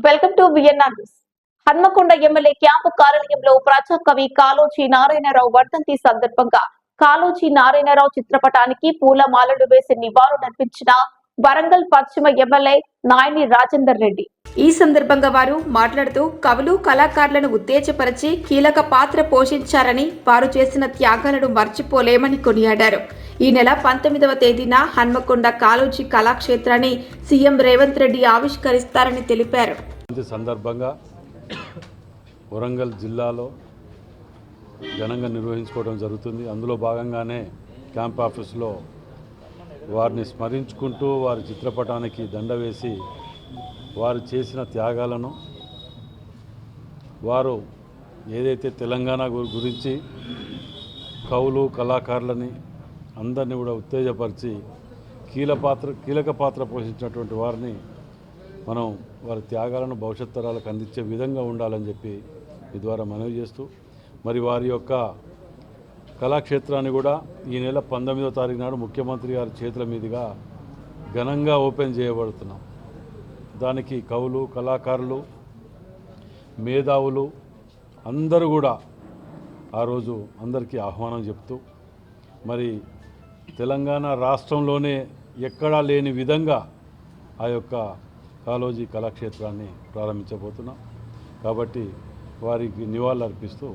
Welcome to VNR news. Hanamkonda MLA camp కార్యాలయంలో ప్రజా కవి కాళోజీ నారాయణరావు వర్ధంతి సందర్భంగా కాళోజీ నారాయణరావు చిత్రపటానికి పూలమాలలు వేసి నివాళులర్పించిన వరంగల్ పశ్చిమ ఎమ్మెల్యే నాయని రాజేందర్ రెడ్డి. ఈ సందర్భంగా వారు మాట్లాడుతూ కవులు కళాకారులను ఉత్తేజపరిచి కీలక పాత్ర పోషించారని, వారు చేసిన త్యాగాలను మర్చిపోలేమని కొనియాడారు. ఈ నెల 19వ తేదీన హన్మకొండ కాళోజీ కళాక్షేత్రాన్ని సీఎం రేవంత్ రెడ్డి ఆవిష్కరిస్తారని తెలిపారు. ఈ సందర్భంగా వరంగల్ జిల్లాలో ఘనంగా నిర్వహించుకోవడం జరుగుతుంది. అందులో భాగంగానే క్యాంప్ ఆఫీసులో వారిని స్మరించుకుంటూ వారి చిత్రపటానికి దండ వేసి వారు చేసిన త్యాగాలను, వారు ఏదైతే తెలంగాణ గురించి కవులు కళాకారులని అందరినీ కూడా ఉత్తేజపరిచి కీలక పాత్ర పోషించినటువంటి వారిని మనం వారి త్యాగాలను భవిష్యత్ తరాలకు అందించే విధంగా ఉండాలని చెప్పి ఈ ద్వారా మనవి చేస్తూ, మరి వారి యొక్క కళాక్షేత్రాన్ని కూడా ఈ నెల 19వ తారీఖు నాడు ముఖ్యమంత్రి గారి చేతుల మీదుగా ఘనంగా ఓపెన్ చేయబడుతున్నాం. దానికి కవులు కళాకారులు మేధావులు అందరూ కూడా ఆ రోజు అందరికీ ఆహ్వానం చెప్తూ, మరి తెలంగాణ రాష్ట్రంలోనే ఎక్కడా లేని విధంగా ఆ యొక్క కాళోజీ కళాక్షేత్రాన్ని ప్రారంభించబోతున్నాం. కాబట్టి వారికి నివాళులు అర్పిస్తూ